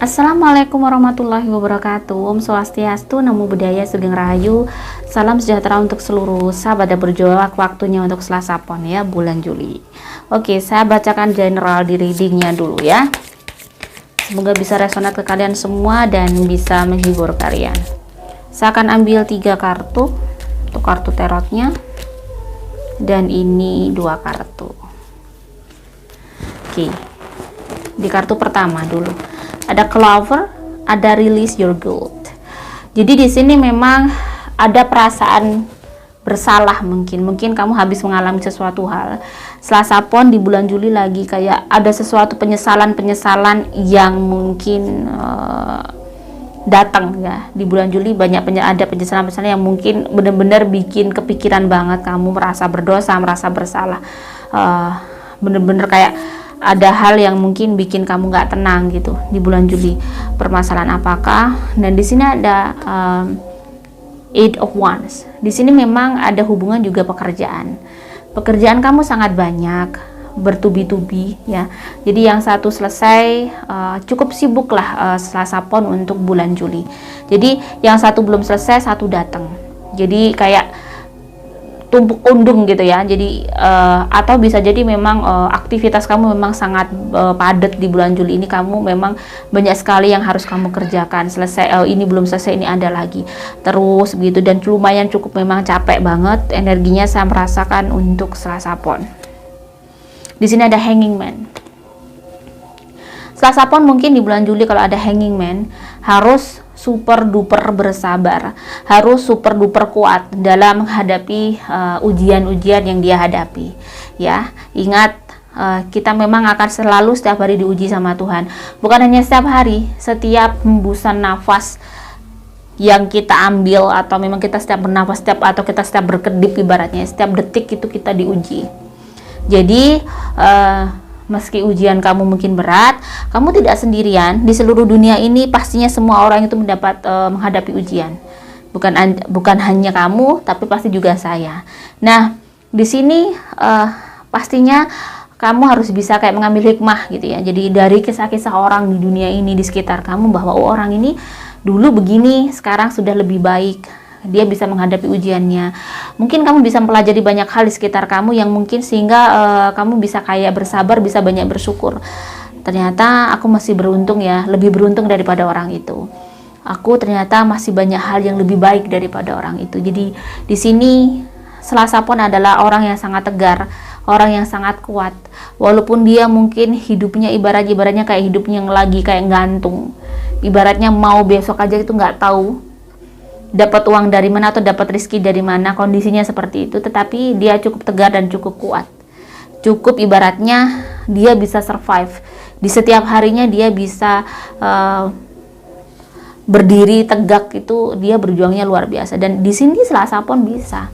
Assalamualaikum warahmatullahi wabarakatuh. Om Swastiastu, Namo Buddhaya, Sugeng Rahayu. Salam sejahtera untuk seluruh sahabat dan berjuang. Waktunya untuk Selasa Pon ya, bulan Juli. Oke, saya bacakan general di readingnya dulu ya. Semoga bisa resonat ke kalian semua dan bisa menghibur kalian. Saya akan ambil 3 kartu untuk kartu tarotnya. Dan ini 2 kartu. Oke. Di kartu pertama dulu. Ada clover, ada release your guilt. Jadi di sini memang ada perasaan bersalah, mungkin kamu habis mengalami sesuatu hal. Selasa Pon di bulan Juli lagi kayak ada sesuatu penyesalan yang mungkin datang ya. Di bulan Juli ada penyesalan yang mungkin benar-benar bikin kepikiran banget, kamu merasa berdosa, merasa bersalah. Bener-bener kayak ada hal yang mungkin bikin kamu nggak tenang gitu di bulan Juli. Permasalahan apakah? Dan di sini ada Eight of Wands. Di sini memang ada hubungan juga pekerjaan. Pekerjaan kamu sangat banyak, bertubi-tubi ya. Jadi yang satu selesai, cukup sibuk lah Selasa Pon untuk bulan Juli. Jadi yang satu belum selesai, satu datang. Jadi kayak tumpuk undung gitu ya. Jadi atau bisa jadi memang aktivitas kamu memang sangat padat di bulan Juli ini. Kamu memang banyak sekali yang harus kamu kerjakan. Selesai ini belum selesai, ini ada lagi terus begitu, dan lumayan cukup memang capek banget energinya saya merasakan untuk Selasa Pon. Di sini ada Hanging Man. Selasa Pon mungkin di bulan Juli kalau ada Hanging Man harus super duper bersabar, harus super duper kuat dalam menghadapi ujian-ujian yang dia hadapi ya. Ingat, kita memang akan selalu setiap hari diuji sama Tuhan, bukan hanya setiap hari, setiap hembusan nafas yang kita ambil, atau memang kita setiap bernafas, atau kita setiap berkedip, ibaratnya setiap detik itu kita diuji. Jadi meski ujian kamu mungkin berat, kamu tidak sendirian. Di seluruh dunia ini pastinya semua orang itu menghadapi ujian. Bukan hanya kamu, tapi pasti juga saya. Nah, di sini pastinya kamu harus bisa kayak mengambil hikmah gitu ya. Jadi dari kisah-kisah orang di dunia ini, di sekitar kamu, bahwa orang ini dulu begini, sekarang sudah lebih baik. Dia bisa menghadapi ujiannya. Mungkin kamu bisa mempelajari banyak hal di sekitar kamu yang mungkin sehingga kamu bisa kayak bersabar, bisa banyak bersyukur. Ternyata aku masih beruntung ya, lebih beruntung daripada orang itu. Aku ternyata masih banyak hal yang lebih baik daripada orang itu. Jadi di sini Selasa Pon adalah orang yang sangat tegar, orang yang sangat kuat. Walaupun dia mungkin hidupnya ibaratnya kayak hidupnya yang lagi kayak gantung. Ibaratnya mau besok aja itu nggak tahu dapat uang dari mana atau dapat rezeki dari mana, kondisinya seperti itu, tetapi dia cukup tegar dan cukup kuat. Cukup ibaratnya dia bisa survive. Di setiap harinya dia bisa berdiri tegak, itu dia berjuangnya luar biasa. Dan di sini Selasa Pon bisa.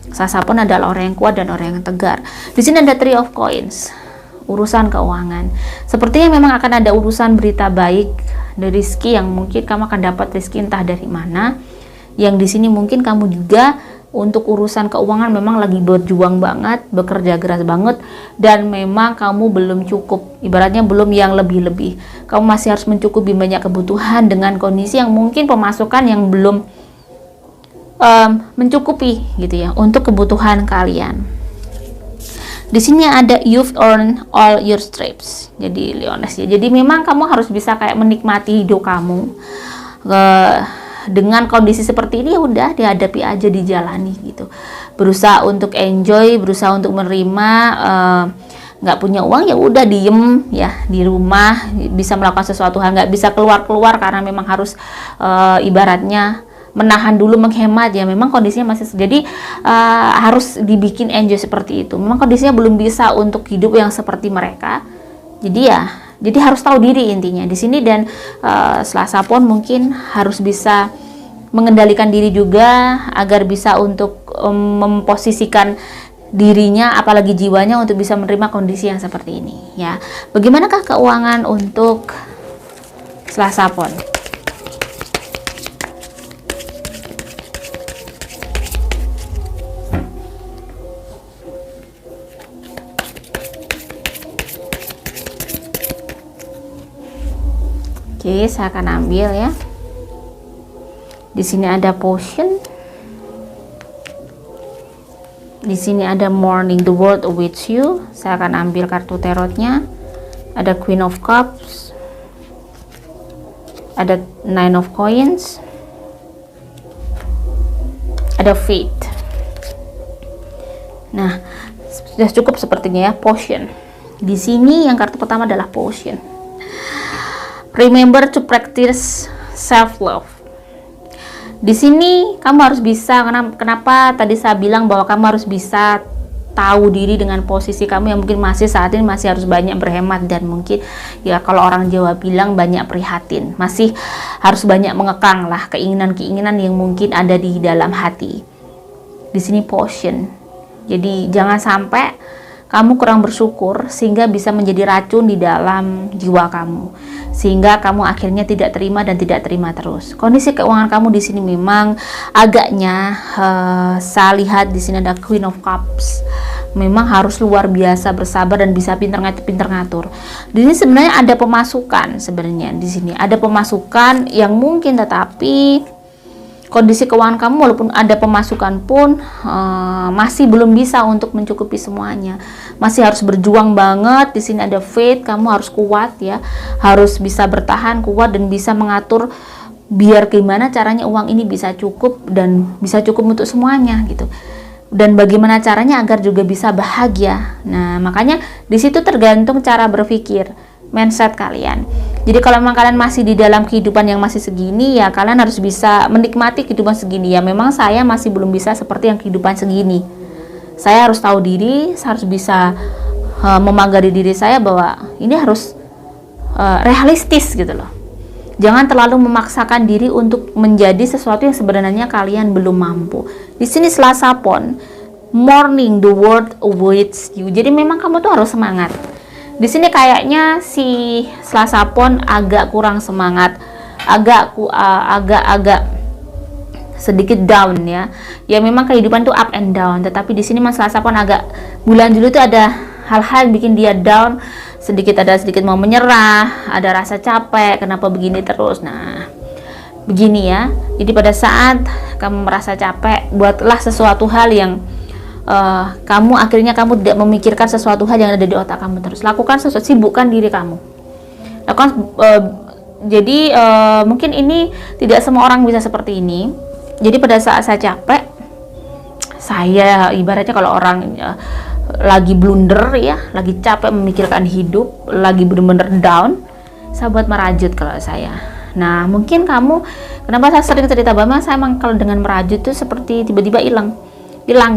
Selasa Pon adalah orang yang kuat dan orang yang tegar. Di sini ada Three of Coins. Urusan keuangan. Sepertinya memang akan ada urusan berita baik dari rezeki yang mungkin kamu akan dapat rezeki entah dari mana. Yang di sini mungkin kamu juga untuk urusan keuangan memang lagi berjuang banget, bekerja keras banget, dan memang kamu belum cukup, ibaratnya belum yang lebih-lebih. Kamu masih harus mencukupi banyak kebutuhan dengan kondisi yang mungkin pemasukan yang belum mencukupi gitu ya untuk kebutuhan kalian. Di sini ada you've earned all your stripes. Jadi Leones ya. Jadi memang kamu harus bisa kayak menikmati hidup kamu. Dengan kondisi seperti ini ya udah dihadapi aja, dijalani gitu. Berusaha untuk enjoy, berusaha untuk menerima. Nggak punya uang ya udah diem ya di rumah, bisa melakukan sesuatu hal, nggak bisa keluar karena memang harus ibaratnya menahan dulu, menghemat ya. Memang kondisinya masih, jadi harus dibikin enjoy seperti itu. Memang kondisinya belum bisa untuk hidup yang seperti mereka. Jadi harus tahu diri intinya di sini. Dan Selasa Pon mungkin harus bisa mengendalikan diri juga agar bisa untuk memposisikan dirinya, apalagi jiwanya, untuk bisa menerima kondisi yang seperti ini ya. Bagaimanakah keuangan untuk Selasa Pon? Oke, saya akan ambil ya. Di sini ada potion. Di sini ada morning, the world awaits you. Saya akan ambil kartu tarotnya. Ada Queen of Cups. Ada Nine of Coins. Ada Fate. Nah, sudah cukup sepertinya ya, potion. Di sini yang kartu pertama adalah potion. Remember to practice self love. Di sini kamu harus bisa, kenapa tadi saya bilang bahwa kamu harus bisa tahu diri dengan posisi kamu yang mungkin masih saat ini masih harus banyak berhemat, dan mungkin ya kalau orang Jawa bilang banyak prihatin, masih harus banyak mengekang lah keinginan-keinginan yang mungkin ada di dalam hati. Di sini potion. Jadi jangan sampai kamu kurang bersyukur sehingga bisa menjadi racun di dalam jiwa kamu, sehingga kamu akhirnya tidak terima dan tidak terima terus. Kondisi keuangan kamu di sini memang agaknya saya lihat di sini ada Queen of Cups. Memang harus luar biasa bersabar dan bisa pintar ngatur. Di sini sebenarnya ada pemasukan, sebenarnya di sini ada pemasukan yang mungkin, tetapi kondisi keuangan kamu walaupun ada pemasukan pun masih belum bisa untuk mencukupi semuanya. Masih harus berjuang banget. Di sini ada Fate, kamu harus kuat ya. Harus bisa bertahan kuat dan bisa mengatur biar gimana caranya uang ini bisa cukup dan bisa cukup untuk semuanya gitu. Dan bagaimana caranya agar juga bisa bahagia. Nah, makanya di situ tergantung cara berpikir, mindset kalian. Jadi kalau memang kalian masih di dalam kehidupan yang masih segini, ya kalian harus bisa menikmati kehidupan segini. Ya memang saya masih belum bisa seperti yang kehidupan segini. Saya harus tahu diri, saya harus bisa memagari diri saya bahwa ini harus realistis gitu loh. Jangan terlalu memaksakan diri untuk menjadi sesuatu yang sebenarnya kalian belum mampu. Di sini Selasa Pon, morning, the world awaits you. Jadi memang kamu tuh harus semangat. Di sini kayaknya si Selasa Pon agak kurang semangat, agak sedikit down ya. Ya memang kehidupan tuh up and down, tetapi di sini Mas Selasa Pon agak bulan dulu tuh ada hal-hal yang bikin dia down, sedikit mau menyerah, ada rasa capek, kenapa begini terus. Nah, begini ya. Jadi pada saat kamu merasa capek, buatlah sesuatu hal yang kamu tidak memikirkan sesuatu hal yang ada di otak kamu terus. Lakukan sesuatu, sibukkan diri kamu. Jadi mungkin ini tidak semua orang bisa seperti ini. Jadi pada saat saya capek, saya ibaratnya kalau orang lagi blunder ya, lagi capek memikirkan hidup, lagi benar-benar down, saya buat merajut kalau saya. Nah mungkin kamu, kenapa saya sering cerita bahwa saya emang kalau dengan merajut itu seperti tiba-tiba hilang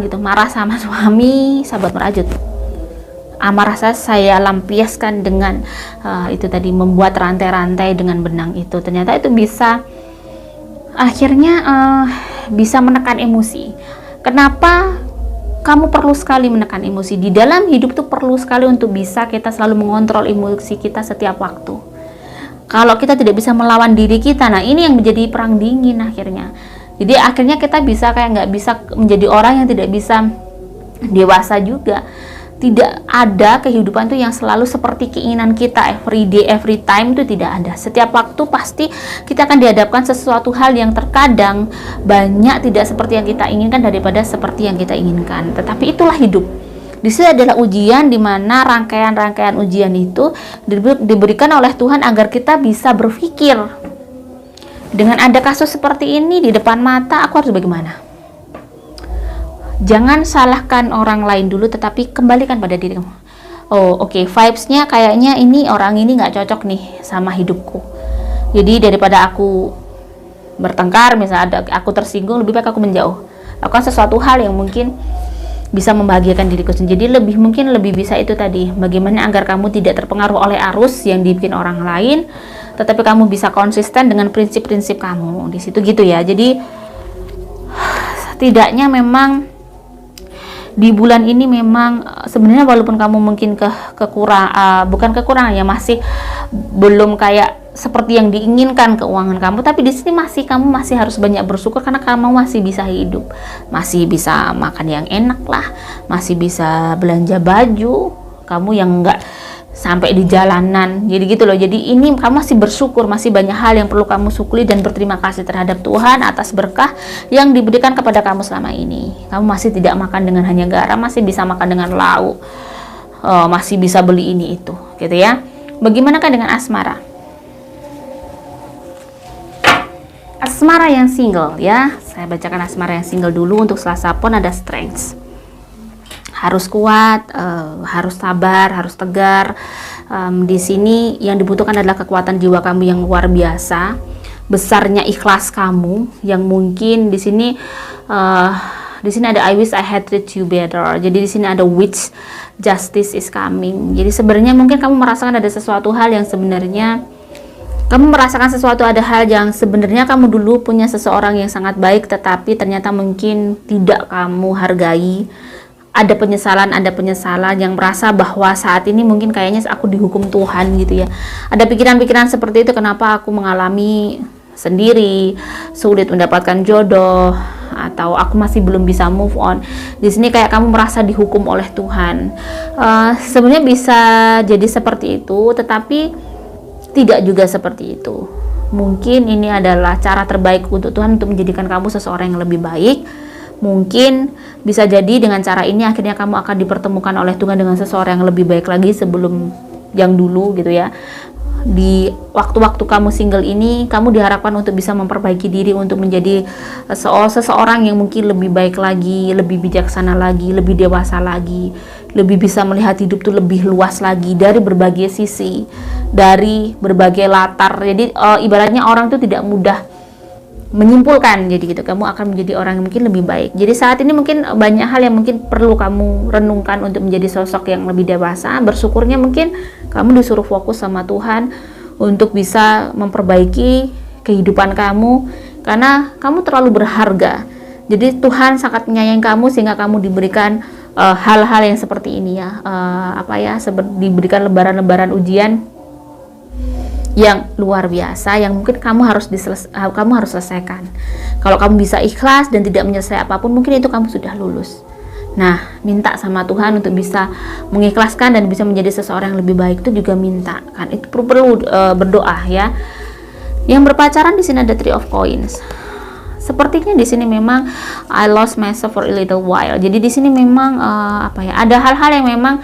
gitu, marah sama suami, sahabat merajut. Amarah saya lampiaskan dengan itu tadi, membuat rantai-rantai dengan benang itu. Ternyata itu bisa akhirnya bisa menekan emosi. Kenapa kamu perlu sekali menekan emosi? Di dalam hidup tuh perlu sekali untuk bisa kita selalu mengontrol emosi kita setiap waktu. Kalau kita tidak bisa melawan diri kita, nah ini yang menjadi perang dingin akhirnya. Jadi akhirnya kita bisa kayak nggak bisa menjadi orang yang tidak bisa dewasa juga. Tidak ada kehidupan tuh yang selalu seperti keinginan kita every day, every time, itu tidak ada. Setiap waktu pasti kita akan dihadapkan sesuatu hal yang terkadang banyak tidak seperti yang kita inginkan daripada seperti yang kita inginkan. Tetapi itulah hidup. Di sini adalah ujian, di mana rangkaian-rangkaian ujian itu diberikan oleh Tuhan agar kita bisa berpikir. Dengan ada kasus seperti ini di depan mata, aku harus bagaimana? Jangan salahkan orang lain dulu, tetapi kembalikan pada diri kamu. Oh oke, vibes-nya kayaknya ini orang ini nggak cocok nih sama hidupku. Jadi daripada aku bertengkar, misalnya aku tersinggung, lebih baik aku menjauh. Lakukan sesuatu hal yang mungkin bisa membahagiakan diriku sendiri. Jadi mungkin lebih bisa itu tadi, bagaimana agar kamu tidak terpengaruh oleh arus yang dibikin orang lain, tetapi kamu bisa konsisten dengan prinsip-prinsip kamu di situ gitu ya. Jadi setidaknya memang di bulan ini memang sebenarnya walaupun kamu mungkin bukan kekurangan ya, masih belum kayak seperti yang diinginkan keuangan kamu, tapi di sini kamu masih harus banyak bersyukur karena kamu masih bisa hidup, masih bisa makan yang enak lah, masih bisa belanja baju, kamu yang enggak sampai di jalanan. Jadi gitu loh. Jadi ini kamu masih bersyukur, masih banyak hal yang perlu kamu syukuri dan berterima kasih terhadap Tuhan atas berkah yang diberikan kepada kamu selama ini. Kamu masih tidak makan dengan hanya garam, masih bisa makan dengan lauk, masih bisa beli ini itu, gitu ya. Bagaimanakah dengan asmara? Asmara yang single ya. Saya bacakan asmara yang single dulu. Untuk Selasa Pon ada strength. Harus kuat, harus sabar, harus tegar. Di sini yang dibutuhkan adalah kekuatan jiwa kamu yang luar biasa, besarnya ikhlas kamu yang mungkin di sini ada I wish I had treated you better. Jadi di sini ada which justice is coming. Jadi sebenarnya mungkin kamu merasakan ada sesuatu hal yang sebenarnya kamu merasakan sesuatu, ada hal yang sebenarnya kamu dulu punya seseorang yang sangat baik, tetapi ternyata mungkin tidak kamu hargai. Ada penyesalan yang merasa bahwa saat ini mungkin kayaknya aku dihukum Tuhan gitu ya. Ada pikiran-pikiran seperti itu, kenapa aku mengalami sendiri, sulit mendapatkan jodoh, atau aku masih belum bisa move on. Di sini kayak kamu merasa dihukum oleh Tuhan. Sebenarnya bisa jadi seperti itu, tetapi tidak juga seperti itu. Mungkin ini adalah cara terbaik untuk Tuhan untuk menjadikan kamu seseorang yang lebih baik. Mungkin bisa jadi dengan cara ini akhirnya kamu akan dipertemukan oleh Tuhan dengan seseorang yang lebih baik lagi sebelum yang dulu gitu ya. Di waktu-waktu kamu single ini, kamu diharapkan untuk bisa memperbaiki diri untuk menjadi seseorang yang mungkin lebih baik lagi, lebih bijaksana lagi, lebih dewasa lagi, lebih bisa melihat hidup tuh lebih luas lagi dari berbagai sisi, dari berbagai latar. Jadi ibaratnya orang tuh tidak mudah menyimpulkan, jadi gitu kamu akan menjadi orang yang mungkin lebih baik. Jadi saat ini mungkin banyak hal yang mungkin perlu kamu renungkan untuk menjadi sosok yang lebih dewasa. Bersyukurnya mungkin kamu disuruh fokus sama Tuhan untuk bisa memperbaiki kehidupan kamu, karena kamu terlalu berharga. Jadi Tuhan sangat menyayangi kamu sehingga kamu diberikan hal-hal yang seperti ini ya, diberikan lebaran-lebaran ujian yang luar biasa, yang mungkin kamu harus selesaikan. Kalau kamu bisa ikhlas dan tidak menyelesaikan apapun, mungkin itu kamu sudah lulus. Nah, minta sama Tuhan untuk bisa mengikhlaskan dan bisa menjadi seseorang yang lebih baik, itu juga minta kan, itu perlu berdoa ya. Yang berpacaran di sini ada Three of Coins. Sepertinya di sini memang I lost myself for a little while. Jadi di sini memang ada hal-hal yang memang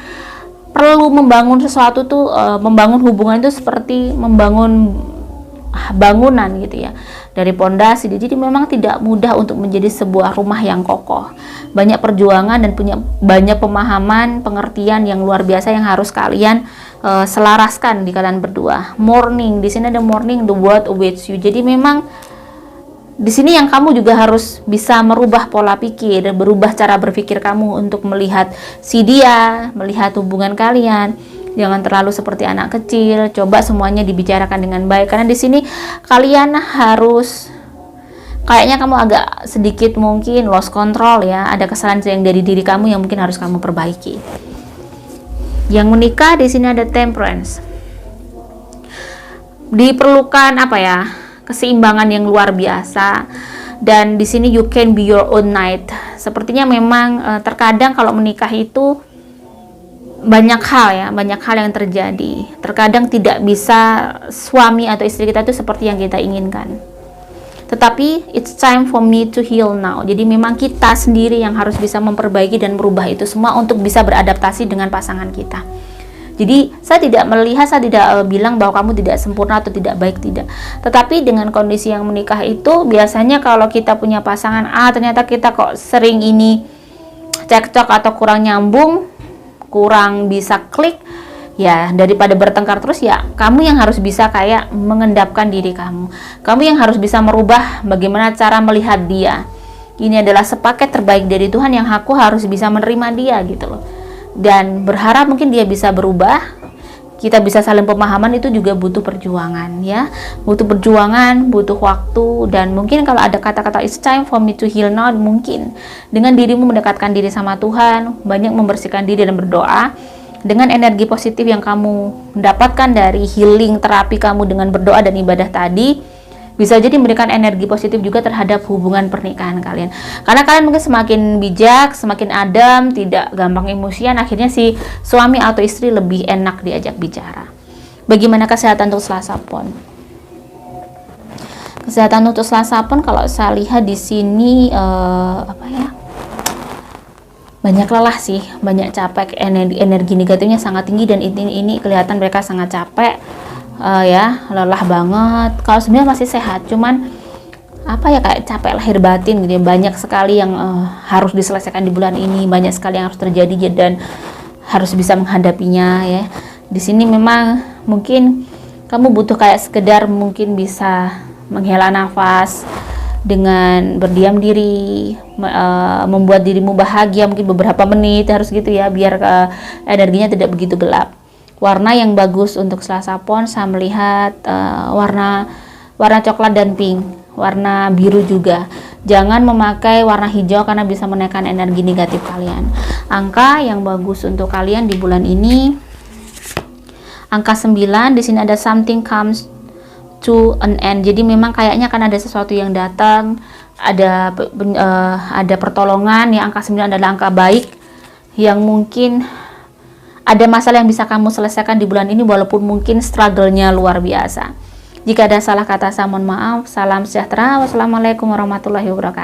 perlu membangun sesuatu tuh, membangun hubungan itu seperti membangun bangunan gitu ya, dari pondasi. Jadi memang tidak mudah untuk menjadi sebuah rumah yang kokoh. Banyak perjuangan dan punya banyak pemahaman, pengertian yang luar biasa yang harus kalian selaraskan di kalian berdua. Morning, di sini ada morning, the world awaits you. Jadi memang di sini yang kamu juga harus bisa merubah pola pikir, berubah cara berpikir kamu untuk melihat si dia, melihat hubungan kalian. Jangan terlalu seperti anak kecil, coba semuanya dibicarakan dengan baik, karena di sini kalian harus, kayaknya kamu agak sedikit mungkin lost control ya, ada kesalahan yang dari diri kamu yang mungkin harus kamu perbaiki. Yang menikah di sini ada Temperance. Diperlukan keseimbangan yang luar biasa, dan di sini you can be your own knight. Sepertinya memang terkadang kalau menikah itu banyak hal yang terjadi. Terkadang tidak bisa suami atau istri kita itu seperti yang kita inginkan. Tetapi it's time for me to heal now. Jadi memang kita sendiri yang harus bisa memperbaiki dan merubah itu semua untuk bisa beradaptasi dengan pasangan kita. Jadi saya tidak bilang bahwa kamu tidak sempurna atau tidak baik, tidak. Tetapi dengan kondisi yang menikah itu, biasanya kalau kita punya pasangan ternyata kita kok sering ini cekcok atau kurang nyambung, kurang bisa klik, ya daripada bertengkar terus, ya kamu yang harus bisa kayak mengendapkan diri kamu. Kamu yang harus bisa merubah bagaimana cara melihat dia. Ini adalah sepaket terbaik dari Tuhan yang aku harus bisa menerima dia gitu loh. Dan berharap mungkin dia bisa berubah. Kita bisa saling pemahaman, itu juga butuh perjuangan ya, butuh perjuangan, butuh waktu. Dan mungkin kalau ada kata-kata it's time for me to heal now, mungkin dengan dirimu mendekatkan diri sama Tuhan, banyak membersihkan diri dan berdoa, dengan energi positif yang kamu dapatkan dari healing terapi kamu dengan berdoa dan ibadah tadi, bisa jadi memberikan energi positif juga terhadap hubungan pernikahan kalian. Karena kalian mungkin semakin bijak, semakin adem, tidak gampang emosian, akhirnya si suami atau istri lebih enak diajak bicara. Bagaimana kesehatan untuk Selasa Pon? Kesehatan untuk Selasa Pon kalau saya lihat di sini banyak lelah sih, banyak capek, energi negatifnya sangat tinggi, dan ini kelihatan mereka sangat capek, lelah banget. Kalau sebenarnya masih sehat, cuman kayak capek lahir batin gitu ya. Banyak sekali yang harus diselesaikan di bulan ini, banyak sekali yang harus terjadi dan harus bisa menghadapinya ya. Di sini memang mungkin kamu butuh kayak sekedar mungkin bisa menghela nafas dengan berdiam diri, membuat dirimu bahagia mungkin beberapa menit, harus gitu ya, biar energinya tidak begitu gelap. Warna yang bagus untuk Selasa Pon, saya melihat warna coklat dan pink, warna biru juga. Jangan memakai warna hijau karena bisa menaikkan energi negatif kalian. Angka yang bagus untuk kalian di bulan ini, angka 9, di sini ada something comes to an end. Jadi memang kayaknya kan ada sesuatu yang datang, ada pertolongan. Yang angka 9 adalah angka baik, yang mungkin ada masalah yang bisa kamu selesaikan di bulan ini walaupun mungkin struggle-nya luar biasa. Jika ada salah kata, saya mohon maaf. Salam sejahtera. Wassalamualaikum warahmatullahi wabarakatuh.